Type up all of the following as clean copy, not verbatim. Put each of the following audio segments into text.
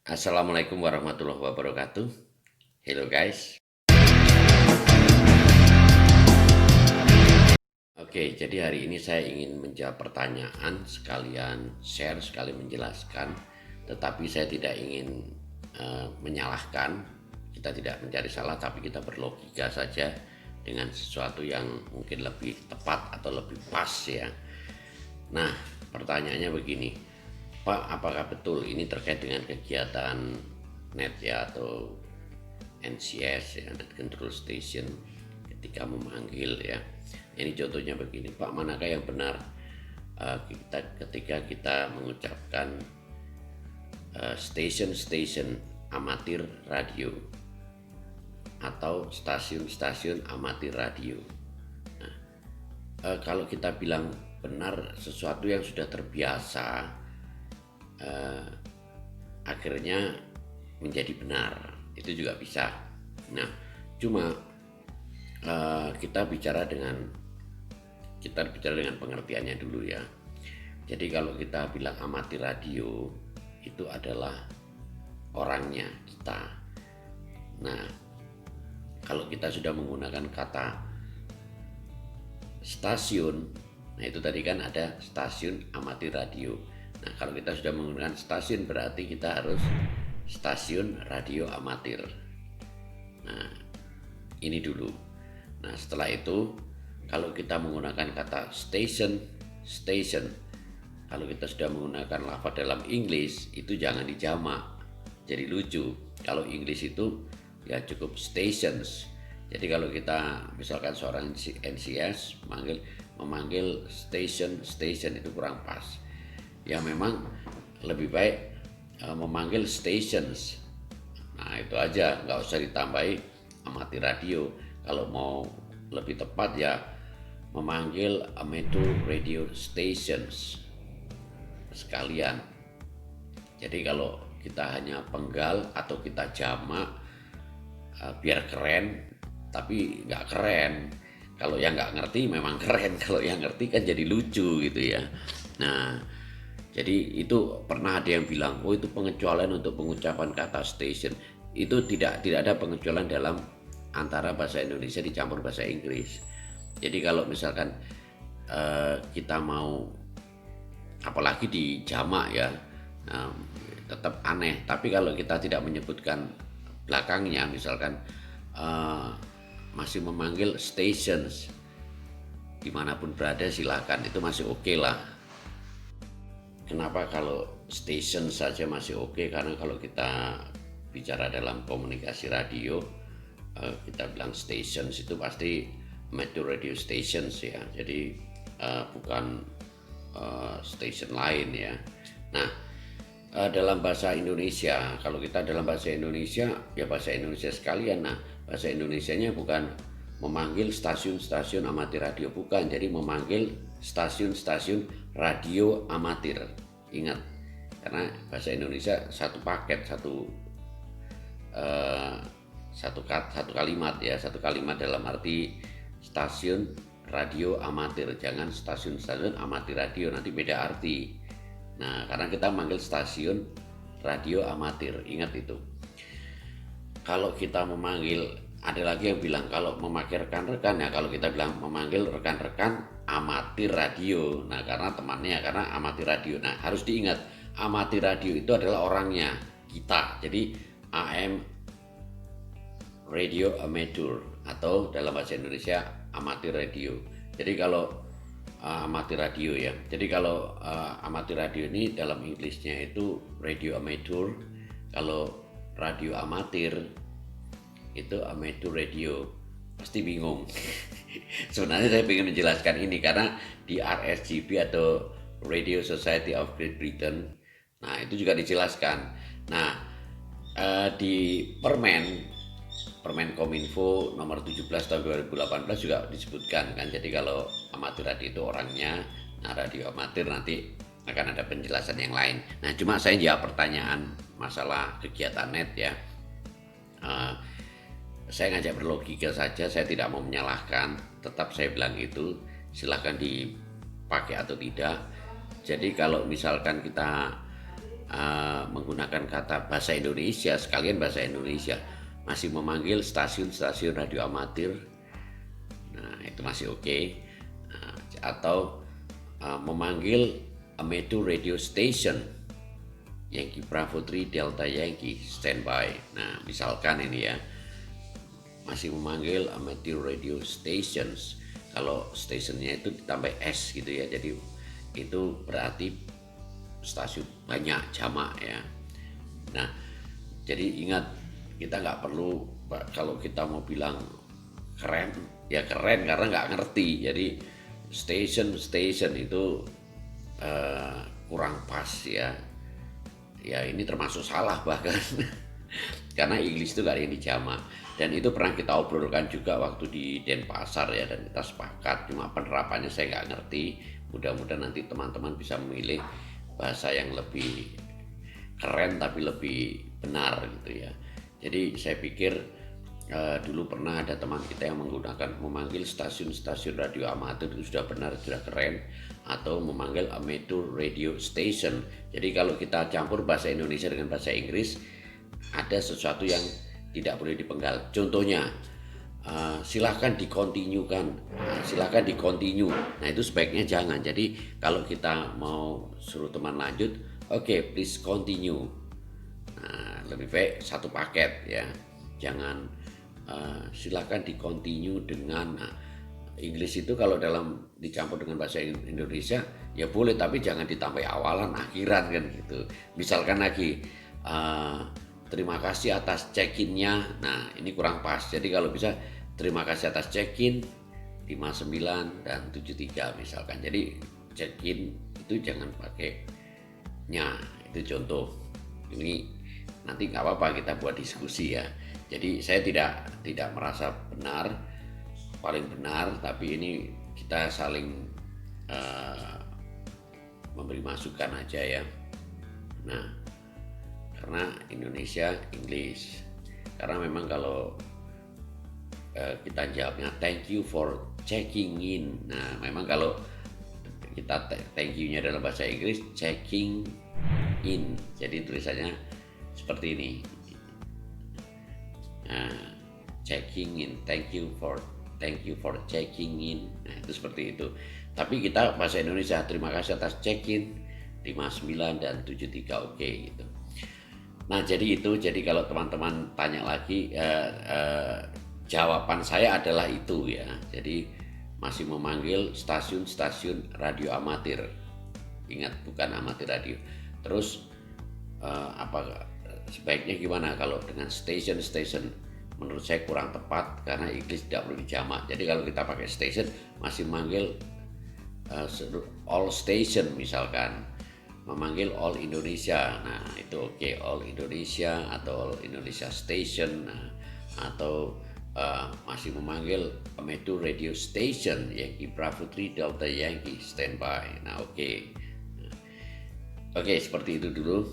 Assalamualaikum warahmatullahi wabarakatuh. Hello guys. Oke, jadi hari ini saya ingin menjawab pertanyaan sekalian share sekalian menjelaskan. Tetapi saya tidak ingin menyalahkan. Kita tidak mencari salah, tapi kita berlogika saja dengan sesuatu yang mungkin lebih tepat atau lebih pas ya. Nah, pertanyaannya begini, Pak, apakah betul ini terkait dengan kegiatan net ya atau NCS ya, Net Control Station, ketika memanggil ya. Ini contohnya begini, Pak, manakah yang benar ketika kita mengucapkan stasiun-stasiun amatir radio atau stasiun-stasiun amatir radio. Nah, kalau kita bilang benar sesuatu yang sudah terbiasa, akhirnya menjadi benar, itu juga bisa. Nah, cuma kita bicara dengan pengertiannya dulu ya. Jadi kalau kita bilang amatir radio, itu adalah orangnya kita. Nah, kalau kita sudah menggunakan kata stasiun, nah itu tadi kan ada stasiun amatir radio. Nah, kalau kita sudah menggunakan stasiun berarti kita harus stasiun radio amatir. Nah, ini dulu. Nah, setelah itu kalau kita menggunakan kata station, kalau kita sudah menggunakan lafaz dalam Inggris, itu jangan dijamak. Jadi lucu. Kalau Inggris itu ya cukup stations. Jadi kalau kita misalkan seorang NCS memanggil station itu kurang pas. Ya memang lebih baik memanggil stations. Nah itu aja, nggak usah ditambahi amatir radio. Kalau mau lebih tepat ya memanggil amateur radio stations sekalian. Jadi kalau kita hanya penggal atau kita jamak biar keren, tapi nggak keren. Kalau yang nggak ngerti memang keren, kalau yang ngerti kan jadi lucu gitu ya. Nah, jadi itu pernah ada yang bilang, oh itu pengecualian untuk pengucapan kata station. Itu tidak ada pengecualian dalam antara bahasa Indonesia dicampur bahasa Inggris. Jadi kalau misalkan kita mau, apalagi di jamak ya, tetap aneh. Tapi kalau kita tidak menyebutkan belakangnya, misalkan masih memanggil stations, dimanapun berada silakan, itu masih oke lah. Kenapa kalau station saja masih oke? Karena kalau kita bicara dalam komunikasi radio, kita bilang stations itu pasti amateur radio stations ya. Jadi bukan station lain ya. Nah, dalam bahasa Indonesia, kalau kita dalam bahasa Indonesia ya bahasa Indonesia sekalian. Nah, bahasa Indonesianya bukan memanggil stasiun-stasiun amatir radio, bukan. Jadi memanggil stasiun-stasiun radio amatir. Ingat, karena bahasa Indonesia satu paket, satu kalimat ya, satu kalimat dalam arti stasiun radio amatir, jangan stasiun-stasiun amatir radio, nanti beda arti. Nah, karena kita manggil stasiun radio amatir, ingat itu. Kalau kita memanggil, ada lagi yang bilang kalau memakai rekan-rekan ya, kalau kita bilang memanggil rekan-rekan amatir radio. Nah, karena temannya, karena amatir radio. Nah, harus diingat, amatir radio itu adalah orangnya, kita. Jadi AM radio amateur, atau dalam bahasa Indonesia amatir radio. Jadi kalau amatir radio ya. Jadi kalau amatir radio ini dalam Inggrisnya itu radio amateur. Kalau radio amatir itu amateur radio. Pasti bingung. Sebenarnya saya ingin menjelaskan ini karena di RSGB atau Radio Society of Great Britain, nah itu juga dijelaskan. Nah, di Permen Kominfo nomor 17 tahun 2018 juga disebutkan kan. Jadi kalau amatir radio itu orangnya, nah radio amatir nanti akan ada penjelasan yang lain. Nah, cuma saya jawab pertanyaan masalah kegiatan net ya. Saya ngajak berlogika saja, saya tidak mau menyalahkan. Tetap saya bilang itu, silahkan dipakai atau tidak. Jadi kalau misalkan kita menggunakan kata bahasa Indonesia, sekalian bahasa Indonesia, masih memanggil stasiun-stasiun radio amatir, nah itu masih oke. Atau memanggil Amateur Radio Station Yankee Bravo 3 Delta Yankee standby. Nah misalkan ini ya, masih memanggil Amateur Radio Stations, kalau stationnya itu ditambah S gitu ya, jadi itu berarti stasiun banyak, jamak ya. Nah jadi ingat, kita nggak perlu, kalau kita mau bilang keren ya keren karena nggak ngerti, jadi station itu kurang pas ya. Ya ini termasuk salah bahkan karena Inggris itu gak ada yang dijamak, dan itu pernah kita obrolkan juga waktu di Denpasar ya, dan kita sepakat, cuma penerapannya saya nggak ngerti. Mudah-mudahan nanti teman-teman bisa memilih bahasa yang lebih keren tapi lebih benar gitu ya. Jadi saya pikir dulu pernah ada teman kita yang memanggil stasiun-stasiun radio amatir itu sudah benar, sudah keren, atau memanggil amateur radio station. Jadi kalau kita campur bahasa Indonesia dengan bahasa Inggris, ada sesuatu yang tidak boleh dipenggal. Contohnya silahkan dikontinyukan, silahkan dikontinyu. Nah itu sebaiknya jangan. Jadi kalau kita mau suruh teman lanjut, oke, please continue. Nah, lebih baik satu paket ya, jangan silakan di-continue dengan Inggris itu kalau dicampur dengan bahasa Indonesia ya boleh, tapi jangan ditambah awalan akhiran kan gitu. Misalkan lagi terima kasih atas check-in-nya, nah ini kurang pas. Jadi kalau bisa terima kasih atas check-in 59 dan 73 misalkan. Jadi check-in itu jangan pakai nya, itu contoh. Ini nanti nggak apa-apa, kita buat diskusi ya. Jadi saya tidak merasa paling benar, tapi ini kita saling memberi masukan aja ya. Nah, karena Indonesia English, karena memang kalau kita jawabnya thank you for checking in. Nah, memang kalau kita thank you-nya dalam bahasa Inggris checking in, jadi tulisannya seperti ini. Nah, checking in, thank you for checking in. Nah, itu seperti itu. Tapi kita bahasa Indonesia terima kasih atas check-in 59 dan 73 oke gitu. Nah, jadi kalau teman-teman tanya lagi, jawaban saya adalah itu ya. Jadi masih memanggil stasiun-stasiun radio amatir. Ingat, bukan amatir radio. Terus sebaiknya gimana kalau dengan station? Menurut saya kurang tepat karena Inggris tidak perlu dijamak. Jadi kalau kita pakai station masih memanggil all station, misalkan memanggil all Indonesia. Nah itu oke, all Indonesia atau all Indonesia station. Nah, atau masih memanggil amateur radio station Yankee Bravo 3 Delta Yankee standby. Nah oke. Oke, seperti itu dulu.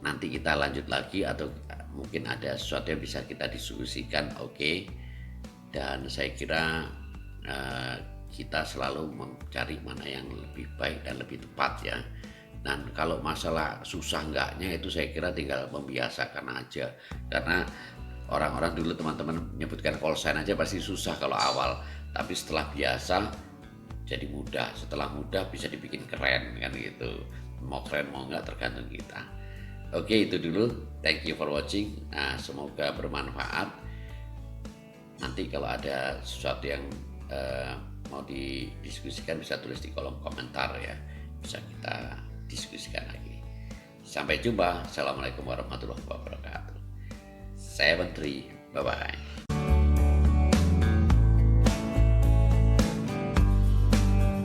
Nanti kita lanjut lagi, atau mungkin ada sesuatu yang bisa kita diskusikan, oke. Dan saya kira kita selalu mencari mana yang lebih baik dan lebih tepat ya. Dan kalau masalah susah enggaknya itu saya kira tinggal membiasakan aja. Karena orang-orang dulu teman-teman menyebutkan call sign aja pasti susah kalau awal, tapi setelah biasa jadi mudah. Setelah mudah bisa dibikin keren kan gitu. Mau keren mau enggak tergantung kita. Oke, itu dulu. Thank you for watching. Nah, semoga bermanfaat. Nanti kalau ada sesuatu yang mau didiskusikan bisa tulis di kolom komentar ya. Bisa kita diskusikan lagi. Sampai jumpa. Assalamualaikum warahmatullahi wabarakatuh. Saya Menteri. Bye-bye.